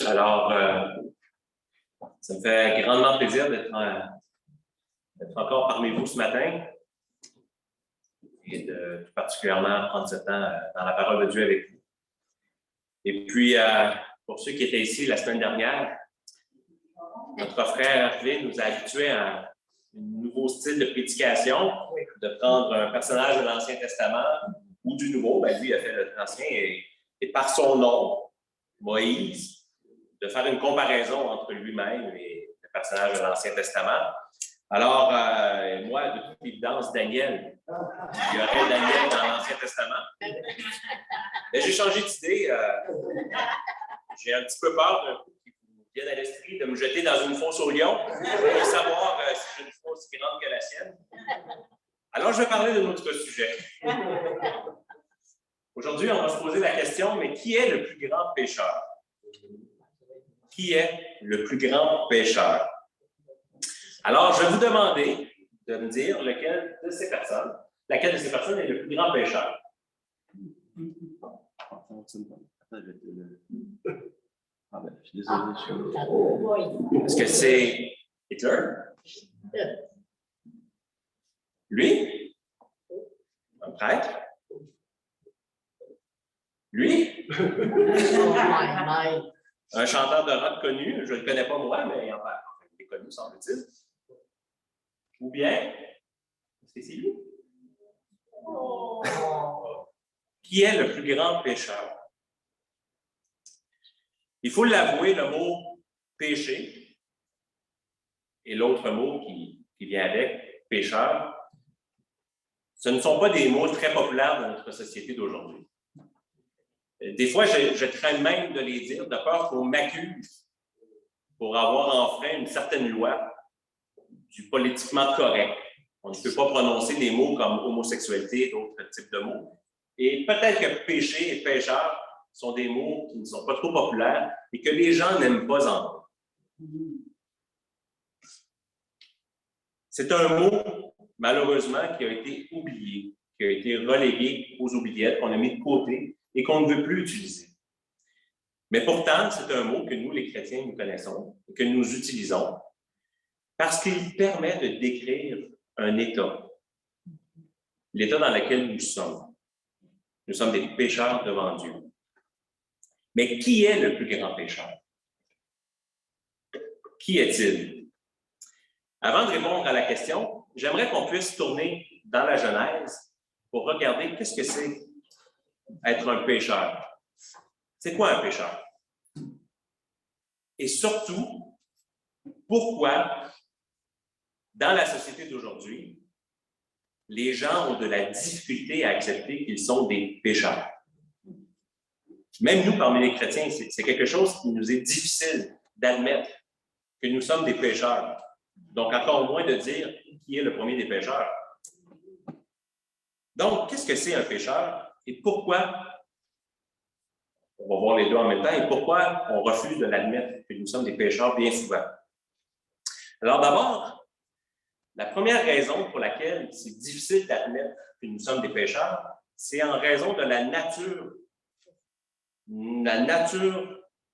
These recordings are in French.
Alors, ça me fait grandement plaisir d'être encore parmi vous ce matin et de tout particulièrement prendre ce temps dans la parole de Dieu avec vous. Et puis, pour ceux qui étaient ici la semaine dernière, notre frère Hervé nous a habitués à un nouveau style de prédication, de prendre un personnage de l'Ancien Testament ou du Nouveau. Ben, lui, il a fait l'Ancien et par son nom, Moïse, de faire une comparaison entre lui-même et le personnage de l'Ancien Testament. Alors, moi, de toute évidence, Daniel, il y aurait Daniel dans l'Ancien Testament. Mais j'ai changé d'idée. J'ai un petit peu peur d'un coup qui vous vienne à l'esprit de me jeter dans une fosse au lion pour savoir si j'ai une fosse aussi grande que la sienne. Alors, je vais parler d'un autre sujet. Aujourd'hui, on va se poser la question, mais qui est le plus grand pécheur? Qui est le plus grand pécheur? Alors, je vais vous demander de me dire laquelle de ces personnes est le plus grand pécheur. Je suis désolé. Est-ce que c'est Hitler? Lui? Un prêtre? Lui? Un chanteur de rock connu, je ne le connais pas moi, mais enfin, il est connu, semble-t-il. Ou bien, est-ce que c'est lui? Qui est le plus grand pécheur? Il faut l'avouer, le mot péché et l'autre mot qui vient avec, pécheur, ce ne sont pas des mots très populaires dans notre société d'aujourd'hui. Des fois, je crains même de les dire, de peur qu'on m'accuse pour avoir enfreint une certaine loi du politiquement correct. On ne peut pas prononcer des mots comme homosexualité et d'autres types de mots. Et peut-être que péché et pécheur sont des mots qui ne sont pas trop populaires et que les gens n'aiment pas entendre. C'est un mot, malheureusement, qui a été oublié, qui a été relégué aux oubliettes, qu'on a mis de côté et qu'on ne veut plus utiliser. Mais pourtant, c'est un mot que nous, les chrétiens, nous connaissons et que nous utilisons parce qu'il permet de décrire un état, l'état dans lequel nous sommes. Nous sommes des pécheurs devant Dieu. Mais qui est le plus grand pécheur? Qui est-il? Avant de répondre à la question, j'aimerais qu'on puisse tourner dans la Genèse pour regarder qu'est-ce que c'est être un pécheur. C'est quoi un pécheur? Et surtout, pourquoi, dans la société d'aujourd'hui, les gens ont de la difficulté à accepter qu'ils sont des pécheurs. Même nous, parmi les chrétiens, c'est quelque chose qui nous est difficile d'admettre que nous sommes des pécheurs. Donc, encore moins de dire qui est le premier des pécheurs. Donc, qu'est-ce que c'est un pécheur et pourquoi, on va voir les deux en même temps, et pourquoi on refuse de l'admettre que nous sommes des pécheurs bien souvent? Alors d'abord, la première raison pour laquelle c'est difficile d'admettre que nous sommes des pécheurs, c'est en raison de la nature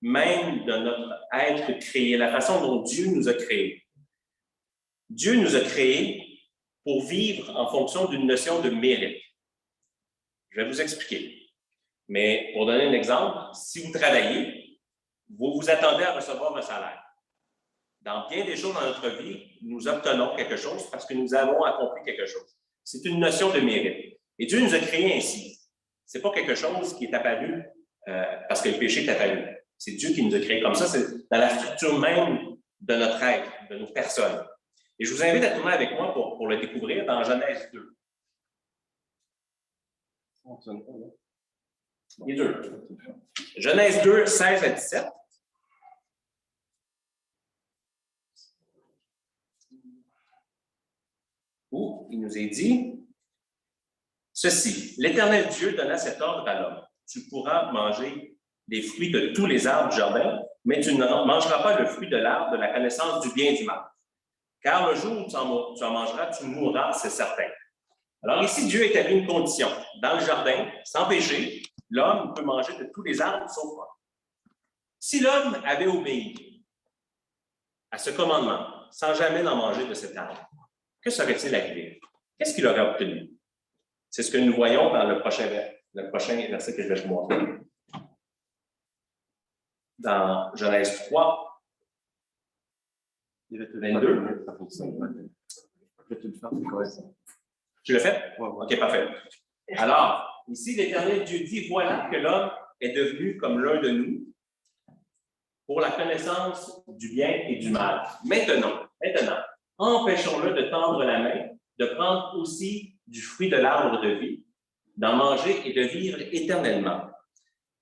même de notre être créé, la façon dont Dieu nous a créés. Dieu nous a créés pour vivre en fonction d'une notion de mérite. Je vais vous expliquer. Mais pour donner un exemple, si vous travaillez, vous vous attendez à recevoir un salaire. Dans bien des choses dans notre vie, nous obtenons quelque chose parce que nous avons accompli quelque chose. C'est une notion de mérite. Et Dieu nous a créés ainsi. Ce n'est pas quelque chose qui est apparu parce que le péché est apparu. C'est Dieu qui nous a créés comme ça. C'est dans la structure même de notre être, de nos personnes. Et je vous invite à tourner avec moi pour le découvrir dans Genèse 2. Les deux. Genèse 2, 16 à 17. Où il nous est dit ceci: l'Éternel Dieu donna cet ordre à l'homme. Tu pourras manger des fruits de tous les arbres du jardin, mais tu ne mangeras pas le fruit de l'arbre de la connaissance du bien et du mal. Car le jour où tu en mangeras, tu mourras, c'est certain. Alors ici, Dieu établit une condition. Dans le jardin, sans péché, l'homme peut manger de tous les arbres sauf un. Si l'homme avait obéi à ce commandement, sans jamais en manger de cet arbre, que serait-il arrivé? Qu'est-ce qu'il aurait obtenu? C'est ce que nous voyons dans le prochain verset que je vais vous montrer. Dans Genèse 3, 22. Tu l'as fait? OK, parfait. Alors, ici, l'Éternel Dieu dit, voilà que l'homme est devenu comme l'un de nous pour la connaissance du bien et du mal. Maintenant, empêchons-le de tendre la main, de prendre aussi du fruit de l'arbre de vie, d'en manger et de vivre éternellement.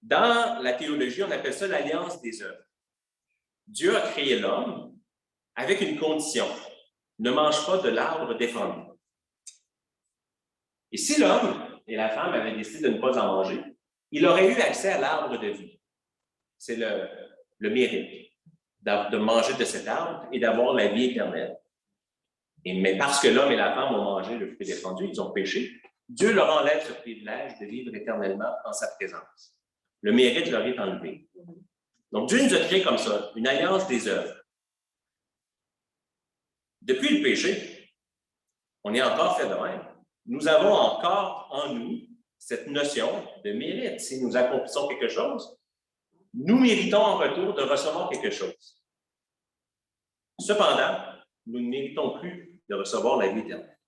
Dans la théologie, on appelle ça l'alliance des œuvres. Dieu a créé l'homme avec une condition. Ne mange pas de l'arbre défendu. Et si l'homme et la femme avaient décidé de ne pas en manger, il aurait eu accès à l'arbre de vie. C'est le mérite de manger de cet arbre et d'avoir la vie éternelle. Mais parce que l'homme et la femme ont mangé le fruit défendu, ils ont péché, Dieu leur enlève ce privilège de vivre éternellement en sa présence. Le mérite leur est enlevé. Donc, Dieu nous a créés comme ça, une alliance des œuvres. Depuis le péché, on est encore fait de même. Nous avons encore en nous cette notion de mérite. Si nous accomplissons quelque chose, nous méritons en retour de recevoir quelque chose. Cependant, nous ne méritons plus de recevoir la vie éternelle.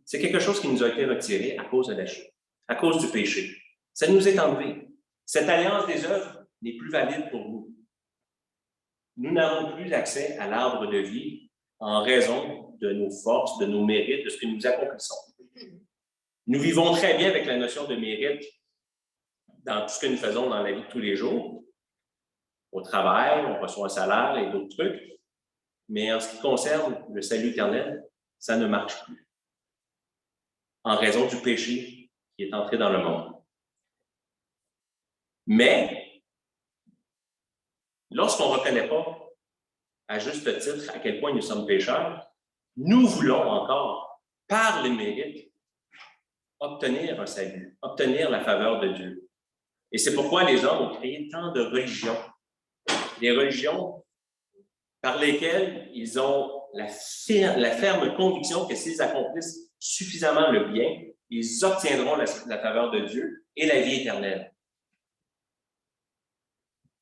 C'est quelque chose qui nous a été retiré à cause de la chute, à cause du péché. Ça nous est enlevé. Cette alliance des œuvres n'est plus valide pour nous. Nous n'avons plus accès à l'arbre de vie en raison de nos forces, de nos mérites, de ce que nous accomplissons. Nous vivons très bien avec la notion de mérite dans tout ce que nous faisons dans la vie de tous les jours. Au travail, on reçoit un salaire et d'autres trucs. Mais en ce qui concerne le salut éternel, ça ne marche plus. En raison du péché qui est entré dans le monde. Mais, lorsqu'on ne reconnaît pas, à juste titre, à quel point nous sommes pécheurs, nous voulons encore, par le mérite, obtenir un salut, obtenir la faveur de Dieu. Et c'est pourquoi les hommes ont créé tant de religions. Des religions par lesquelles ils ont la ferme conviction que s'ils accomplissent suffisamment le bien, ils obtiendront la faveur de Dieu et la vie éternelle.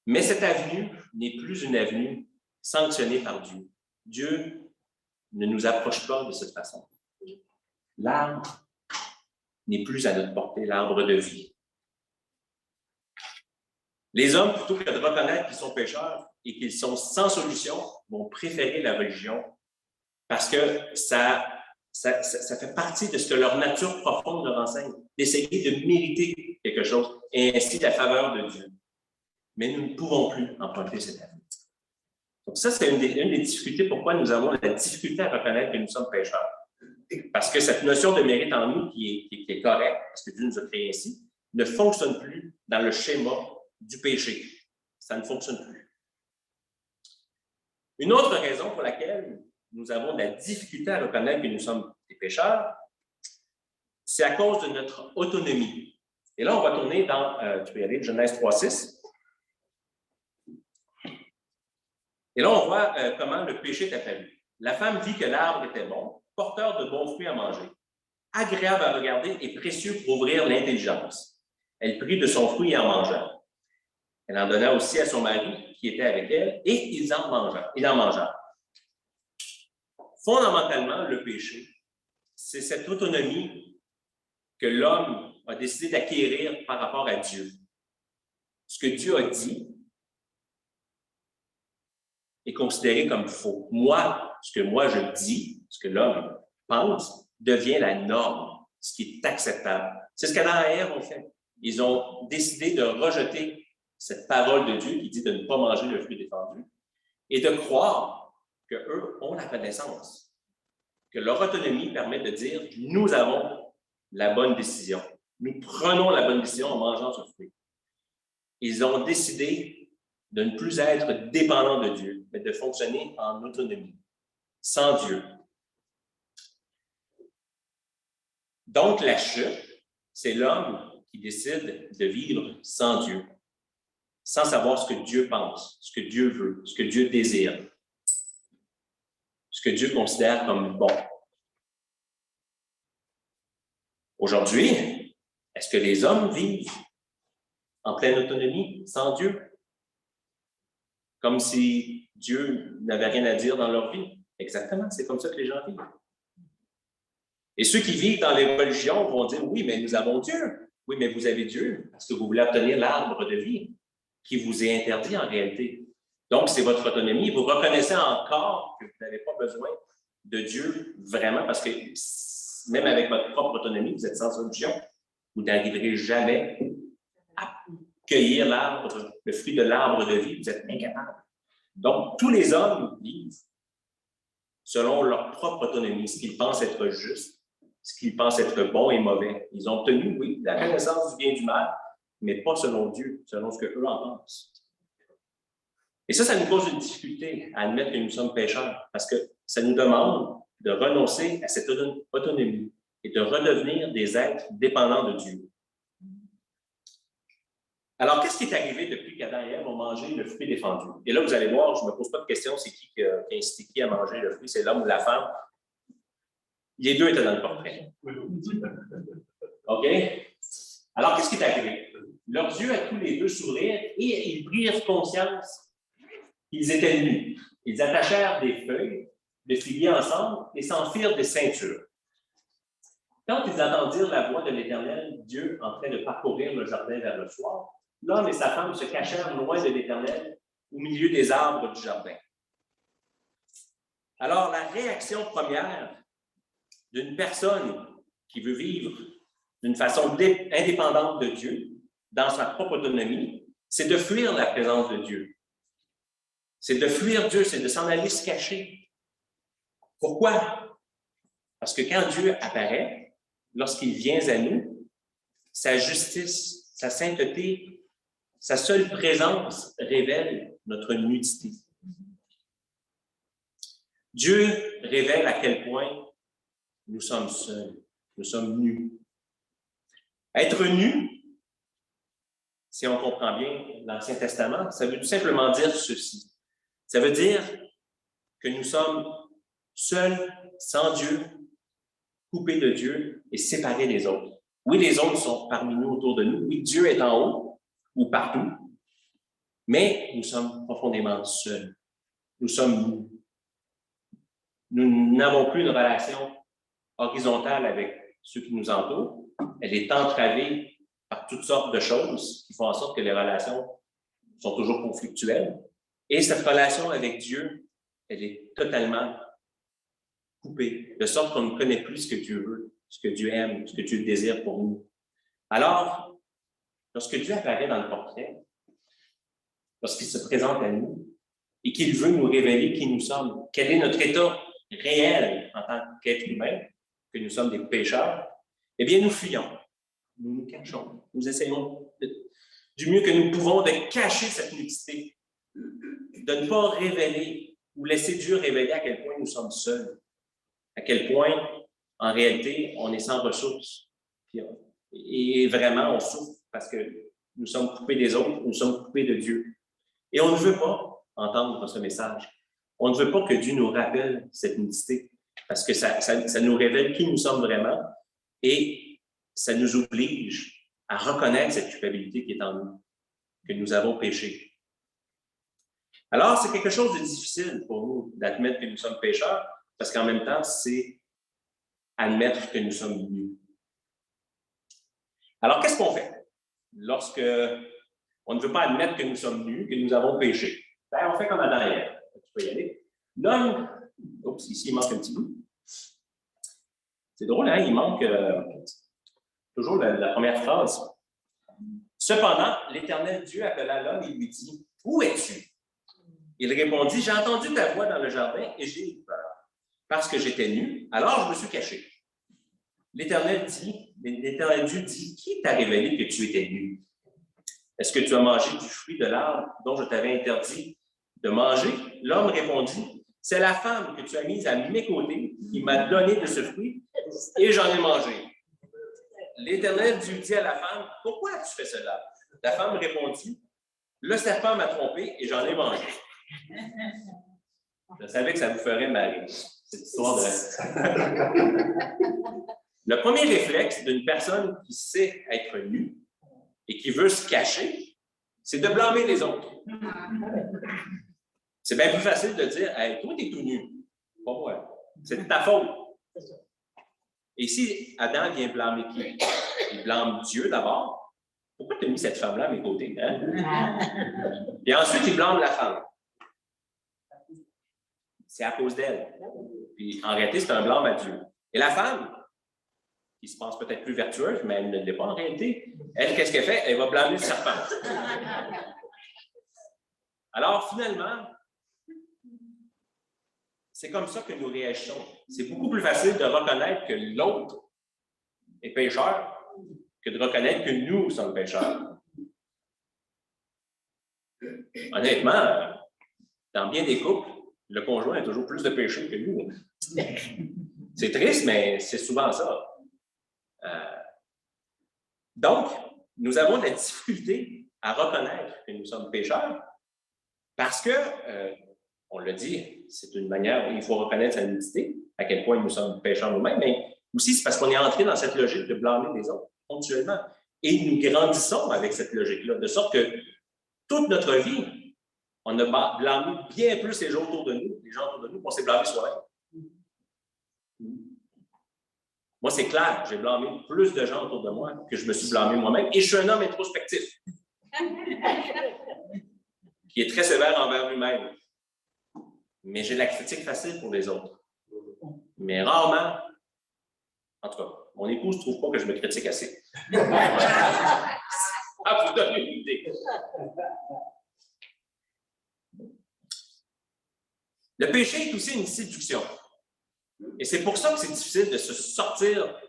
Mais cette avenue n'est plus une avenue sanctionnée par Dieu. Dieu ne nous approche pas de cette façon. L'arbre n'est plus à notre portée, l'arbre de vie. Les hommes, plutôt que de reconnaître qu'ils sont pécheurs et qu'ils sont sans solution, vont préférer la religion parce que ça fait partie de ce que leur nature profonde leur enseigne, d'essayer de mériter quelque chose et ainsi la faveur de Dieu. Mais nous ne pouvons plus emprunter cette avenue. Donc ça, c'est une des difficultés pourquoi nous avons la difficulté à reconnaître que nous sommes pécheurs. Parce que cette notion de mérite en nous qui est correcte, parce que Dieu nous a créés ainsi, ne fonctionne plus dans le schéma du péché. Ça ne fonctionne plus. Une autre raison pour laquelle nous avons de la difficulté à reconnaître que nous sommes des pécheurs, c'est à cause de notre autonomie. Et là, on va tourner dans, tu peux y aller, Genèse 3:6. Et là, on voit comment le péché est apparu. La femme vit que l'arbre était bon, porteur de bons fruits à manger, agréable à regarder et précieux pour ouvrir l'intelligence. Elle prit de son fruit et en mangea. Elle en donna aussi à son mari qui était avec elle, et il en mangea. Fondamentalement, le péché, c'est cette autonomie que l'homme a décidé d'acquérir par rapport à Dieu. Ce que Dieu a dit est considéré comme faux. Moi, ce que moi je dis, ce que l'homme pense, devient la norme, ce qui est acceptable. C'est ce qu'Adam et Ève ont fait. Ils ont décidé de rejeter cette parole de Dieu qui dit de ne pas manger le fruit défendu et de croire qu'eux ont la connaissance, que leur autonomie permet de dire « nous avons la bonne décision, nous prenons la bonne décision en mangeant ce fruit ». Ils ont décidé de ne plus être dépendants de Dieu, mais de fonctionner en autonomie, sans Dieu. Donc, la chute, c'est l'homme qui décide de vivre sans Dieu, sans savoir ce que Dieu pense, ce que Dieu veut, ce que Dieu désire, ce que Dieu considère comme bon. Aujourd'hui, est-ce que les hommes vivent en pleine autonomie, sans Dieu? Comme si Dieu n'avait rien à dire dans leur vie. Exactement, c'est comme ça que les gens vivent. Et ceux qui vivent dans les religions vont dire, oui, mais nous avons Dieu. Oui, mais vous avez Dieu parce que vous voulez obtenir l'arbre de vie qui vous est interdit en réalité. Donc, c'est votre autonomie. Vous reconnaissez encore que vous n'avez pas besoin de Dieu vraiment parce que même avec votre propre autonomie, vous êtes sans solution. Vous n'arriverez jamais à cueillir l'arbre, le fruit de l'arbre de vie. Vous êtes incapable. Donc, tous les hommes vivent selon leur propre autonomie, ce qu'ils pensent être juste, ce qu'ils pensent être bon et mauvais. Ils ont obtenu, oui, la connaissance du bien et du mal, mais pas selon Dieu, selon ce qu'eux en pensent. Et ça nous cause une difficulté à admettre que nous sommes pécheurs, parce que ça nous demande de renoncer à cette autonomie et de redevenir des êtres dépendants de Dieu. Alors, qu'est-ce qui est arrivé depuis qu'Adam et Ève ont mangé le fruit défendu? Et là, vous allez voir, je ne me pose pas de question, c'est qui a incité qui à manger le fruit, c'est l'homme ou la femme. Les deux étaient dans le portrait. OK? Alors, qu'est-ce qui est arrivé? Leurs yeux à tous les deux s'ouvrirent et ils prirent conscience qu'ils étaient nus. Ils attachèrent des feuilles de figuier ensemble et s'en firent des ceintures. Quand ils entendirent la voix de l'Éternel, Dieu en train de parcourir le jardin vers le soir, l'homme et sa femme se cachèrent loin de l'Éternel, au milieu des arbres du jardin. Alors, la réaction première d'une personne qui veut vivre d'une façon indépendante de Dieu, dans sa propre autonomie, c'est de fuir la présence de Dieu. C'est de fuir Dieu, c'est de s'en aller se cacher. Pourquoi? Parce que quand Dieu apparaît, lorsqu'il vient à nous, sa justice, sa sainteté, sa seule présence révèle notre nudité. Dieu révèle à quel point nous sommes seuls, nous sommes nus. Être nu, si on comprend bien l'Ancien Testament, ça veut tout simplement dire ceci. Ça veut dire que nous sommes seuls, sans Dieu, coupés de Dieu et séparés des autres. Oui, les autres sont parmi nous, autour de nous. Oui, Dieu est en haut ou partout, mais nous sommes profondément seuls. Nous sommes nus. Nous n'avons plus une relation horizontale avec ceux qui nous entourent. Elle est entravée par toutes sortes de choses qui font en sorte que les relations sont toujours conflictuelles. Et cette relation avec Dieu, elle est totalement coupée, de sorte qu'on ne connaît plus ce que Dieu veut, ce que Dieu aime, ce que Dieu désire pour nous. Alors, lorsque Dieu apparaît dans le portrait, lorsqu'il se présente à nous et qu'il veut nous révéler qui nous sommes, quel est notre état réel en tant qu'être humain, que nous sommes des pécheurs, eh bien, nous fuyons, nous nous cachons, nous essayons du mieux que nous pouvons de cacher cette nudité, de ne pas révéler ou laisser Dieu révéler à quel point nous sommes seuls, à quel point, en réalité, on est sans ressources. Et vraiment, on souffre parce que nous sommes coupés des autres, nous sommes coupés de Dieu. Et on ne veut pas entendre ce message. On ne veut pas que Dieu nous rappelle cette nudité parce que ça nous révèle qui nous sommes vraiment et ça nous oblige à reconnaître cette culpabilité qui est en nous, que nous avons péché. Alors, c'est quelque chose de difficile pour nous d'admettre que nous sommes pécheurs parce qu'en même temps, c'est admettre que nous sommes nus. Alors, qu'est-ce qu'on fait lorsque on ne veut pas admettre que nous sommes nus, que nous avons péché? Ben, on fait comme Adam et Ève. Tu peux y aller. L'homme, oups, ici, il manque un petit bout. C'est drôle, hein? Il manque toujours la première phrase. Cependant, l'Éternel Dieu appela l'homme et lui dit, « Où es-tu? » Il répondit, « J'ai entendu ta voix dans le jardin et j'ai eu peur, parce que j'étais nu, alors je me suis caché. » L'Éternel Dieu dit, « Qui t'a révélé que tu étais nu? Est-ce que tu as mangé du fruit de l'arbre dont je t'avais interdit de manger? » L'homme répondit, « C'est la femme que tu as mise à mes côtés qui m'a donné de ce fruit et j'en ai mangé. » l'Éternel dit à la femme, « Pourquoi tu fais cela? » La femme répondit, « Le serpent m'a trompé et j'en ai mangé. » Je savais que ça vous ferait marrer, cette histoire de... Le premier réflexe d'une personne qui sait être nue et qui veut se cacher, c'est de blâmer les autres. C'est bien plus facile de dire, « Hey, toi, t'es tout nu. » Pas moi. C'est de ta faute. Et si Adam vient blâmer qui? Il blâme Dieu d'abord. Pourquoi tu as mis cette femme-là à mes côtés? Hein? Et ensuite, il blâme la femme. C'est à cause d'elle. Puis en réalité, c'est un blâme à Dieu. Et la femme, qui se pense peut-être plus vertueuse, mais elle ne l'est pas en réalité, elle, qu'est-ce qu'elle fait? Elle va blâmer le serpent. Alors, finalement, c'est comme ça que nous réagissons. C'est beaucoup plus facile de reconnaître que l'autre est pécheur que de reconnaître que nous sommes pécheurs. Honnêtement, dans bien des couples, le conjoint a toujours plus de péché que nous. C'est triste, mais c'est souvent ça. Donc, nous avons de la difficulté à reconnaître que nous sommes pécheurs parce que, on l'a dit, c'est une manière où il faut reconnaître sa nudité, à quel point nous sommes pécheurs nous-mêmes, mais aussi c'est parce qu'on est entré dans cette logique de blâmer les autres ponctuellement. Et nous grandissons avec cette logique-là, de sorte que toute notre vie, on a blâmé bien plus les gens autour de nous, qu'on s'est blâmé soi-même. Moi, c'est clair, j'ai blâmé plus de gens autour de moi que je me suis blâmé moi-même. Et je suis un homme introspectif, qui est très sévère envers lui-même. Mais j'ai la critique facile pour les autres. Mais rarement, en tout cas, mon épouse ne trouve pas que je me critique assez. Ah, vous donner une idée. Le péché est aussi une séduction. Et c'est pour ça que c'est difficile de se sortir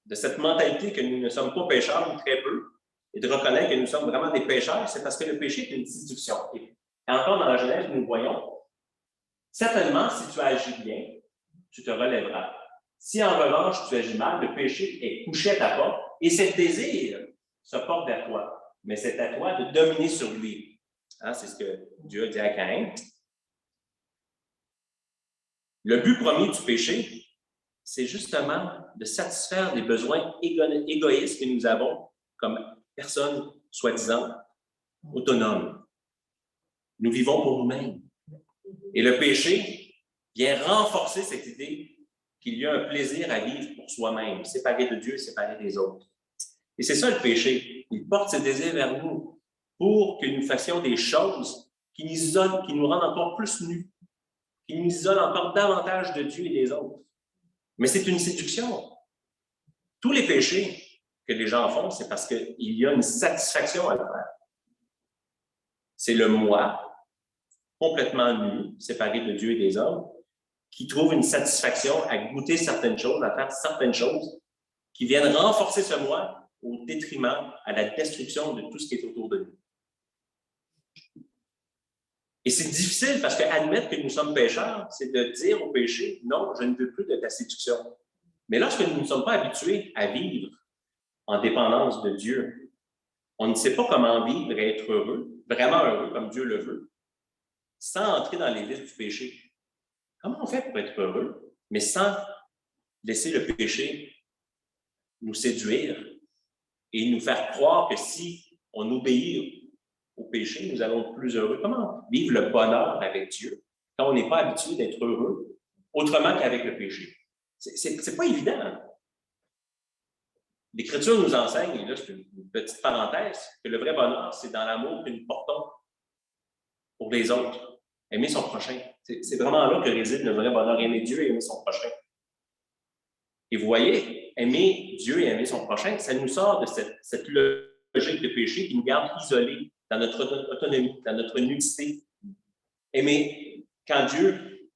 de cette mentalité que nous ne sommes pas pécheurs, ou très peu, et de reconnaître que nous sommes vraiment des pécheurs, c'est parce que le péché est une séduction. Et encore dans la Genèse, nous voyons, certainement, si tu agis bien, tu te relèveras. Si en revanche tu agis mal, le péché est couché à ta porte, et ses désirs se portent vers toi. Mais c'est à toi de dominer sur lui. Hein, c'est ce que Dieu a dit à Caïn. Le but premier du péché, c'est justement de satisfaire des besoins égoïstes que nous avons comme personnes soi-disant autonomes. Nous vivons pour nous-mêmes. Et le péché vient renforcer cette idée qu'il y a un plaisir à vivre pour soi-même, séparé de Dieu, séparé des autres. Et c'est ça le péché. Il porte ses désirs vers nous pour que nous fassions des choses qui nous isolent, qui nous rendent encore plus nus, qui nous isolent encore davantage de Dieu et des autres. Mais c'est une séduction. Tous les péchés que les gens font, c'est parce qu'il y a une satisfaction à le faire. C'est le moi, complètement nu, séparé de Dieu et des hommes, qui trouve une satisfaction à goûter certaines choses, à faire certaines choses, qui viennent renforcer ce moi au détriment, à la destruction de tout ce qui est autour de nous. Et c'est difficile parce qu'admettre que nous sommes pécheurs, c'est de dire au péché, non, je ne veux plus de ta séduction. Mais lorsque nous ne sommes pas habitués à vivre en dépendance de Dieu, on ne sait pas comment vivre et être heureux, vraiment heureux comme Dieu le veut, sans entrer dans les vices du péché. Comment on fait pour être heureux, mais sans laisser le péché nous séduire et nous faire croire que si on obéit au péché, nous allons être plus heureux? Comment vivre le bonheur avec Dieu quand on n'est pas habitué d'être heureux autrement qu'avec le péché? C'est pas évident. Hein? L'Écriture nous enseigne, et là c'est une petite parenthèse, que le vrai bonheur, c'est dans l'amour que nous portons pour les autres. Aimer son prochain. C'est vraiment là que réside le vrai bonheur. Aimer Dieu et aimer son prochain. Et vous voyez, aimer Dieu et aimer son prochain, ça nous sort de cette logique de péché qui nous garde isolés dans notre autonomie, dans notre nudité. Aimer, quand Dieu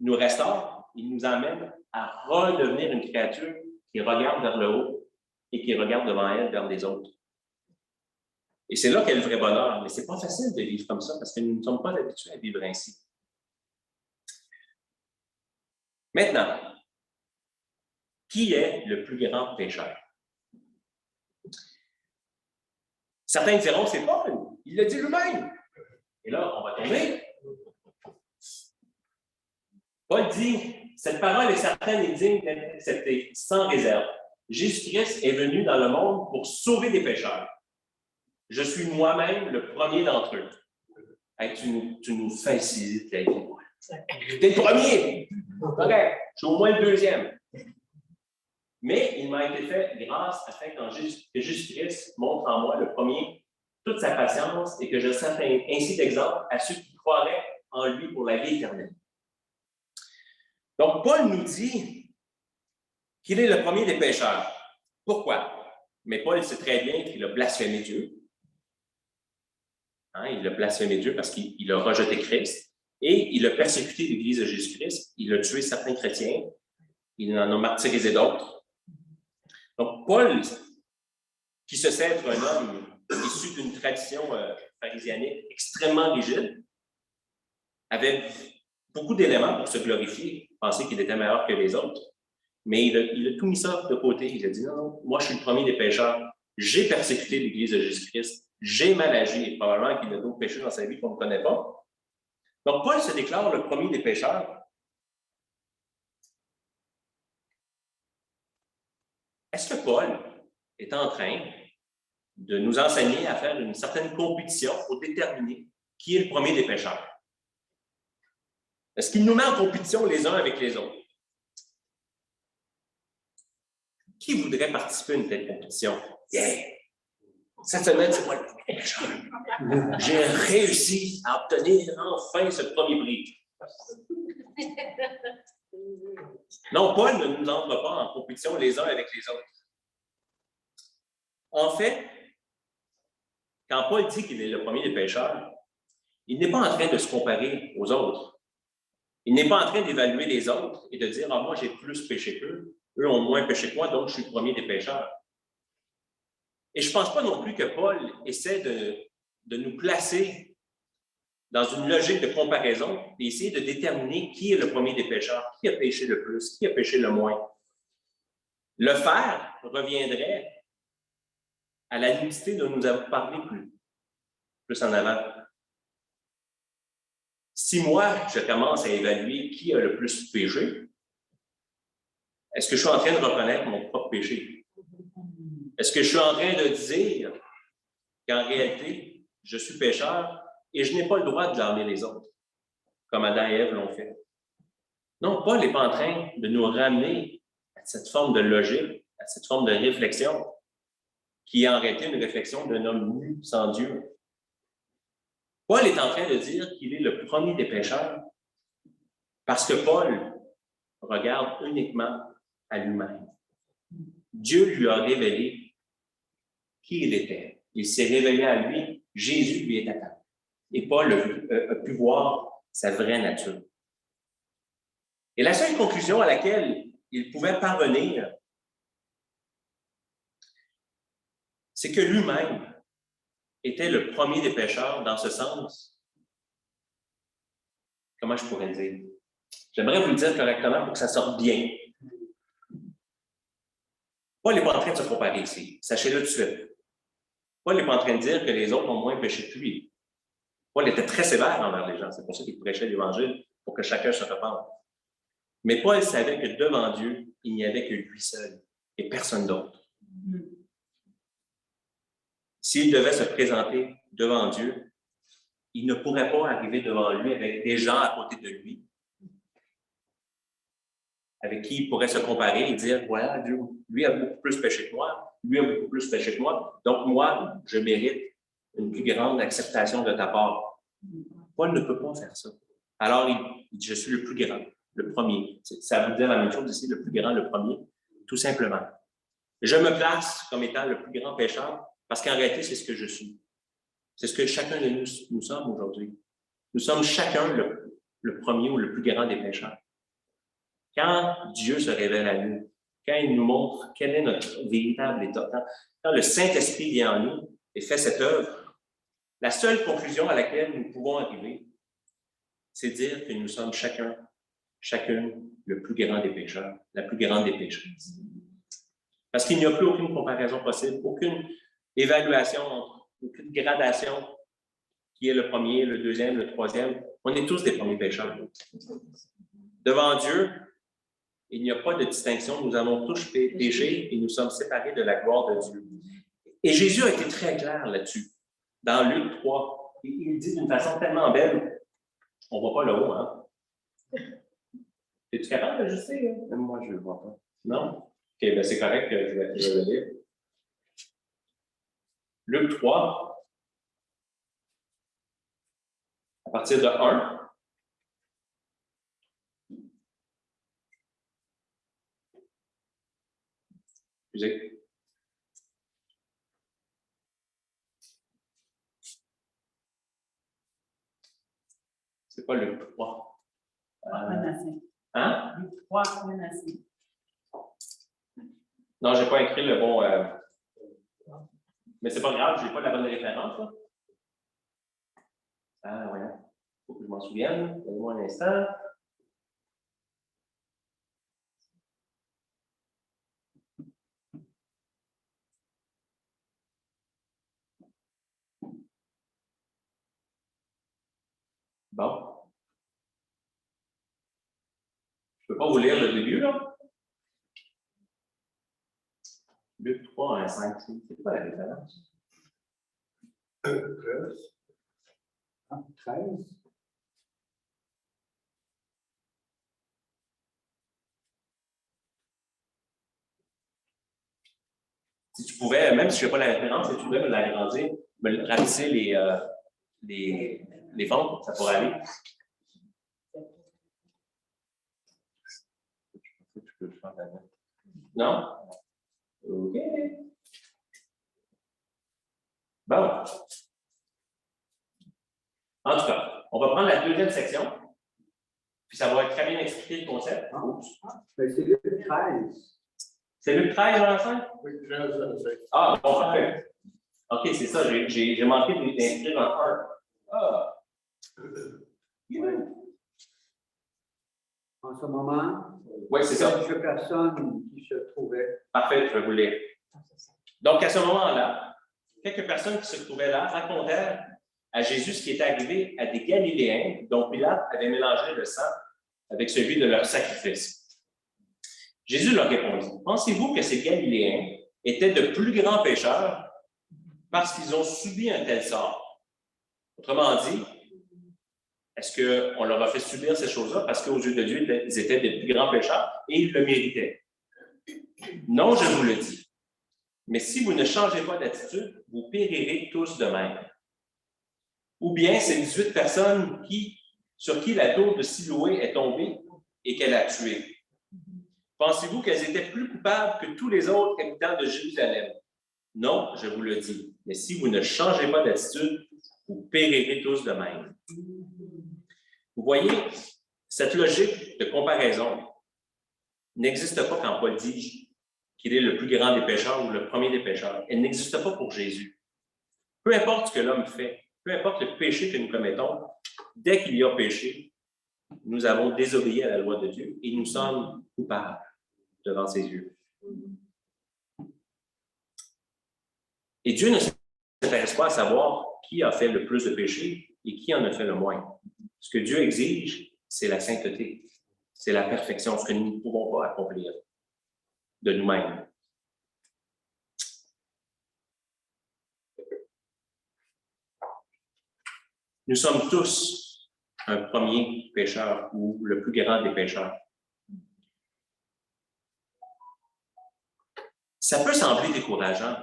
nous restaure, il nous amène à redevenir une créature qui regarde vers le haut et qui regarde devant elle vers les autres. Et c'est là qu'est le vrai bonheur. Mais ce n'est pas facile de vivre comme ça parce que nous ne sommes pas habitués à vivre ainsi. Maintenant, qui est le plus grand pécheur? Certains diront, c'est Paul, il l'a dit lui-même. Et là, on va tomber. Paul dit, cette parole est certaine et digne d'être acceptée, sans réserve. Jésus-Christ est venu dans le monde pour sauver des pécheurs. Je suis moi-même le premier d'entre eux. Hey, tu nous facilites la vie. T'es le premier. OK, je suis au moins le deuxième. Mais il m'a été fait grâce afin que Jésus-Christ montre en moi le premier toute sa patience et que je serve ainsi d'exemple à ceux qui croiraient en lui pour la vie éternelle. Donc, Paul nous dit qu'il est le premier des pécheurs. Pourquoi? Mais Paul sait très bien qu'il a blasphémé Dieu. Hein, il a blasphémé Dieu parce qu'il a rejeté Christ et il a persécuté l'Église de Jésus-Christ. Il a tué certains chrétiens. Il en a martyrisé d'autres. Donc, Paul, qui se sait être un homme issu d'une tradition pharisianique extrêmement rigide, avait beaucoup d'éléments pour se glorifier, penser qu'il était meilleur que les autres. Mais il a tout mis ça de côté. Il a dit, non, moi, je suis le premier des pécheurs. J'ai persécuté l'Église de Jésus-Christ. J'ai mal agi. Et probablement qu'il a d'autres péchés dans sa vie qu'on ne connaît pas. Donc, Paul se déclare le premier des pécheurs. Est-ce que Paul est en train de nous enseigner à faire une certaine compétition pour déterminer qui est le premier des pécheurs? Est-ce qu'il nous met en compétition les uns avec les autres? Qui voudrait participer à une telle compétition? Yeah! Cette semaine, c'est moi le premier pécheur. J'ai réussi à obtenir enfin ce premier prix. Non, Paul ne nous entre pas en compétition les uns avec les autres. En fait, quand Paul dit qu'il est le premier des pécheurs, il n'est pas en train de se comparer aux autres. Il n'est pas en train d'évaluer les autres et de dire « Ah, moi, j'ai plus péché qu'eux, eux ont moins péché que moi, donc je suis le premier des pécheurs. » Et je ne pense pas non plus que Paul essaie de nous placer dans une logique de comparaison et essayer de déterminer qui est le premier des pécheurs, qui a péché le plus, qui a péché le moins. Le faire reviendrait à la nudité dont nous avons parlé plus en avant. Si moi, je commence à évaluer qui a le plus péché, est-ce que je suis en train de reconnaître mon propre péché? Est-ce que je suis en train de dire qu'en réalité, je suis pécheur et je n'ai pas le droit de blâmer les autres, comme Adam et Ève l'ont fait? Non, Paul n'est pas en train de nous ramener à cette forme de logique, à cette forme de réflexion, qui est en réalité une réflexion d'un homme nu sans Dieu. Paul est en train de dire qu'il est le premier des pécheurs parce que Paul regarde uniquement à lui-même. Dieu lui a révélé qui il était. Il s'est révélé à lui. Jésus lui est apparu. Et Paul a pu voir sa vraie nature. Et la seule conclusion à laquelle il pouvait parvenir, c'est que lui-même était le premier des pécheurs dans ce sens. Comment je pourrais le dire? J'aimerais vous le dire correctement pour que ça sorte bien. Paul n'est pas en train de se comparer ici. Sachez-le tout de suite. Paul n'est pas en train de dire que les autres ont moins péché que lui. Paul était très sévère envers les gens. C'est pour ça qu'il prêchait l'Évangile, pour que chacun se repente. Mais Paul savait que devant Dieu, il n'y avait que lui seul et personne d'autre. S'il devait se présenter devant Dieu, il ne pourrait pas arriver devant lui avec des gens à côté de lui, avec qui il pourrait se comparer et dire, voilà, Dieu, lui a beaucoup plus péché que moi, lui a beaucoup plus péché que moi, donc moi, je mérite une plus grande acceptation de ta part. Paul ne peut pas faire ça. Alors, il dit, je suis le plus grand, le premier. Ça veut dire la même chose ici, le plus grand, le premier, tout simplement. Je me place comme étant le plus grand pécheur parce qu'en réalité, c'est ce que je suis. C'est ce que chacun de nous sommes aujourd'hui. Nous sommes chacun le premier ou le plus grand des pécheurs. Quand Dieu se révèle à nous, quand il nous montre quel est notre véritable état, quand le Saint-Esprit vient en nous et fait cette œuvre, la seule conclusion à laquelle nous pouvons arriver, c'est dire que nous sommes chacune le plus grand des pécheurs, la plus grande des pécheuses. Parce qu'il n'y a plus aucune comparaison possible, aucune évaluation entre aucune gradation. Qui est le premier, le deuxième, le troisième? On est tous des premiers pécheurs. Devant Dieu, il n'y a pas de distinction. Nous avons tous péché et nous sommes séparés de la gloire de Dieu. Et Jésus a été très clair là-dessus. Dans Luc 3, il dit d'une façon tellement belle, on ne voit pas le haut, hein? Es-tu capable d'ajuster? Même moi, je ne le vois pas. Non? OK, bien c'est correct que je vais le lire. Luc 3, à partir de 1. Excusez. C'est pas Luc 3. Hein? Luc 3, 1 à 5. Non, je n'ai pas écrit le bon. Mais c'est pas grave, je n'ai pas la bonne référence. Là. Ah, ouais. Il faut que je m'en souvienne. Donnez-moi un instant. Bon. Je ne peux pas vous lire le début, là. Luc 3, 1, 5, c'est quoi la référence? 13. Si tu pouvais, même si je n'ai pas la référence, si tu pouvais me l'agrandir, me rapetisser les fonds, ça pourrait aller. Tu peux le faire là-bas. Non? OK. Bon. En tout cas, on va prendre la deuxième section, puis ça va être très bien expliqué le concept. Oups. Mais c'est le 13. C'est Luc 13, dans 5? Oui, 13. Ah, bon, parfait. OK, c'est ça, j'ai manqué d'inscrire en 1. Ah. En ce moment, Oui, c'est ça. quelques personnes qui se trouvaient. Parfait, je vais vous le lire. Donc, à ce moment-là, quelques personnes qui se trouvaient là racontèrent à Jésus ce qui était arrivé à des Galiléens dont Pilate avait mélangé le sang avec celui de leur sacrifice. Jésus leur répondit, « Pensez-vous que ces Galiléens étaient de plus grands pécheurs parce qu'ils ont subi un tel sort? » Autrement dit, est-ce qu'on leur a fait subir ces choses-là parce qu'aux yeux de Dieu, ils étaient des plus grands pécheurs et ils le méritaient? Non, je vous le dis. Mais si vous ne changez pas d'attitude, vous périrez tous de même. Ou bien ces 18 personnes sur qui la tour de Siloé est tombée et qu'elle a tué. Pensez-vous qu'elles étaient plus coupables que tous les autres habitants de Jérusalem? Non, je vous le dis. Mais si vous ne changez pas d'attitude, vous périrez tous de même. Vous voyez, cette logique de comparaison n'existe pas quand Paul dit qu'il est le plus grand des pécheurs ou le premier des pécheurs. Elle n'existe pas pour Jésus. Peu importe ce que l'homme fait, peu importe le péché que nous commettons, dès qu'il y a péché, nous avons désobéi à la loi de Dieu et nous sommes coupables devant ses yeux. Et Dieu ne s'intéresse pas à savoir qui a fait le plus de péchés et qui en a fait le moins. Ce que Dieu exige, c'est la sainteté, c'est la perfection, ce que nous ne pouvons pas accomplir de nous-mêmes. Nous sommes tous un premier pécheur ou le plus grand des pécheurs. Ça peut sembler décourageant,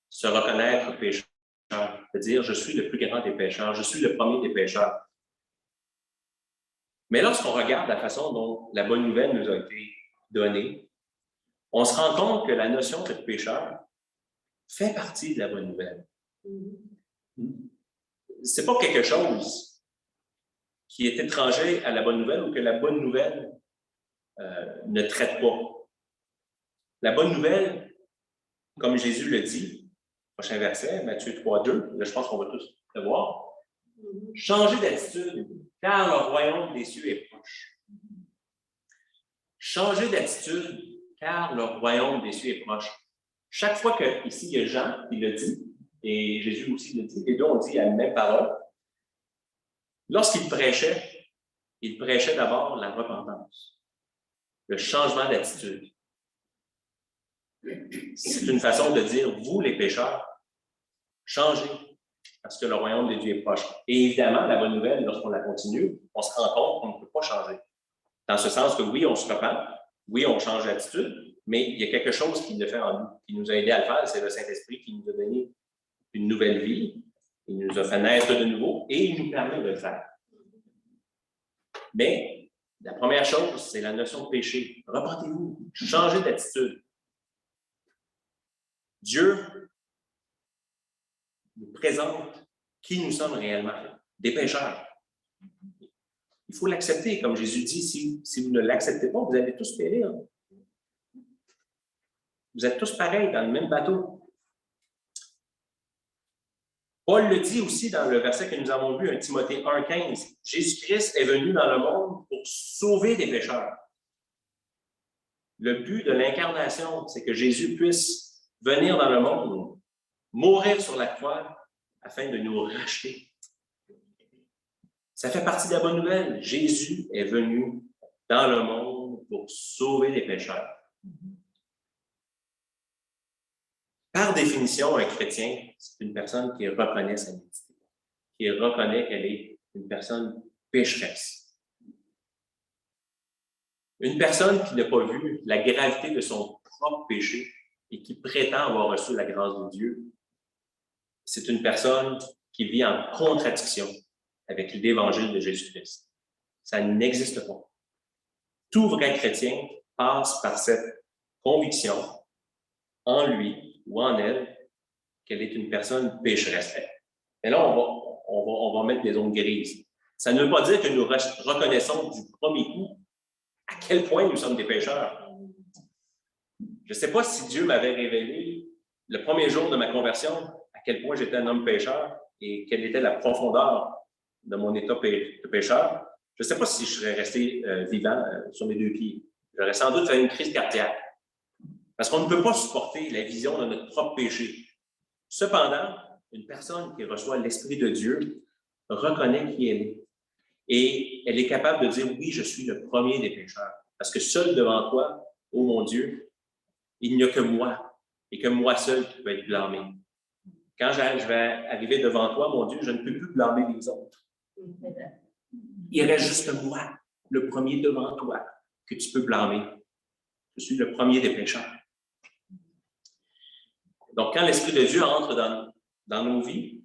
se reconnaître pécheur, de dire « je suis le plus grand des pécheurs, je suis le premier des pécheurs ». Mais lorsqu'on regarde la façon dont la bonne nouvelle nous a été donnée, on se rend compte que la notion de pécheur fait partie de la bonne nouvelle. C'est pas quelque chose qui est étranger à la bonne nouvelle ou que la bonne nouvelle ne traite pas. La bonne nouvelle, comme Jésus le dit, prochain verset, Matthieu 3, 2, là je pense qu'on va tous le voir, changez d'attitude, car le royaume des cieux est proche. Changez d'attitude, car le royaume des cieux est proche. Chaque fois que, ici, il y a Jean qui le dit, et Jésus aussi le dit, les deux ont dit la même parole. Lorsqu'il prêchait d'abord la repentance, le changement d'attitude. C'est une façon de dire, vous les pécheurs, changez, parce que le royaume de Dieu est proche. Et évidemment, la bonne nouvelle, lorsqu'on la continue, on se rend compte qu'on ne peut pas changer. Dans ce sens que oui, on se repent, oui, on change d'attitude, mais il y a quelque chose qui le fait en nous, qui nous a aidés à le faire, c'est le Saint-Esprit qui nous a donné une nouvelle vie, il nous a fait naître de nouveau et il nous permet de le faire. Mais la première chose, c'est la notion de péché. Repentez-vous, changez d'attitude. Dieu nous présente qui nous sommes réellement, des pécheurs. Il faut l'accepter, comme Jésus dit, si vous ne l'acceptez pas, vous allez tous périr. Vous êtes tous pareils dans le même bateau. Paul le dit aussi dans le verset que nous avons lu, 1 Timothée 1,15. Jésus-Christ est venu dans le monde pour sauver des pécheurs. Le but de l'incarnation, c'est que Jésus puisse venir dans le monde, mourir sur la croix, afin de nous racheter. Ça fait partie de la bonne nouvelle. Jésus est venu dans le monde pour sauver les pécheurs. Par définition, un chrétien, c'est une personne qui reconnaît sa nudité, qui reconnaît qu'elle est une personne pécheresse. Une personne qui n'a pas vu la gravité de son propre péché et qui prétend avoir reçu la grâce de Dieu, c'est une personne qui vit en contradiction avec l'Évangile de Jésus-Christ. Ça n'existe pas. Tout vrai chrétien passe par cette conviction en lui ou en elle qu'elle est une personne pécheresse. Mais là, on va mettre des zones grises. Ça ne veut pas dire que nous reconnaissons du premier coup à quel point nous sommes des pécheurs. Je ne sais pas si Dieu m'avait révélé le premier jour de ma conversion à quel point j'étais un homme pécheur et quelle était la profondeur de mon état de pécheur. Je ne sais pas si je serais resté vivant sur mes deux pieds. J'aurais sans doute fait une crise cardiaque. Parce qu'on ne peut pas supporter la vision de notre propre péché. Cependant, une personne qui reçoit l'Esprit de Dieu reconnaît qui elle est. Et elle est capable de dire, oui, je suis le premier des pécheurs. Parce que seul devant toi, ô mon Dieu, il n'y a que moi, et que moi seul qui peux être blâmé. Quand je vais arriver devant toi, mon Dieu, je ne peux plus blâmer les autres. Il reste juste moi, le premier devant toi, que tu peux blâmer. Je suis le premier des pécheurs. Donc, quand l'Esprit de Dieu entre dans nos vies,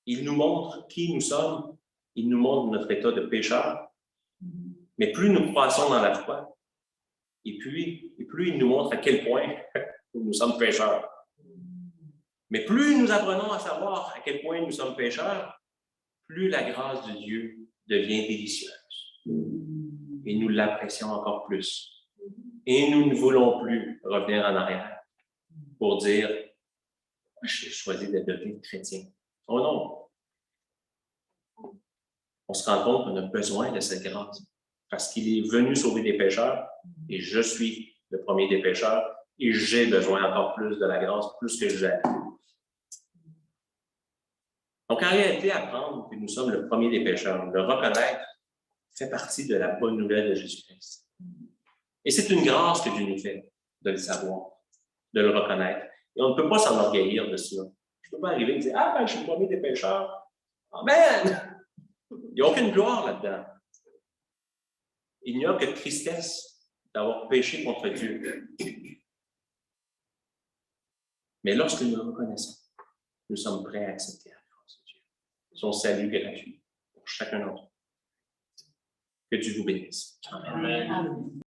il nous montre qui nous sommes, il nous montre notre état de pécheur. Mais plus nous croissons dans la foi, et plus il nous montre à quel point nous sommes pécheurs. Mais plus nous apprenons à savoir à quel point nous sommes pécheurs, plus la grâce de Dieu devient délicieuse. Et nous l'apprécions encore plus. Et nous ne voulons plus revenir en arrière pour dire « J'ai choisi d'être devenu chrétien ». Oh non! On se rend compte qu'on a besoin de cette grâce parce qu'il est venu sauver des pécheurs et je suis le premier des pécheurs et j'ai besoin encore plus de la grâce, plus que j'ai. Donc, en réalité, apprendre que nous sommes le premier des pécheurs, le reconnaître, fait partie de la bonne nouvelle de Jésus-Christ. Et c'est une grâce que Dieu nous fait de le savoir, de le reconnaître. Et on ne peut pas s'enorgueillir de cela. Je ne peux pas arriver et dire « Ah, ben, je suis le premier des pécheurs. Amen! » Il n'y a aucune gloire là-dedans. Il n'y a que tristesse d'avoir péché contre Dieu. Mais lorsque nous le reconnaissons, nous sommes prêts à accepter la grâce de Dieu. Son salut gratuit pour chacun d'entre nous. Que Dieu vous bénisse. Amen.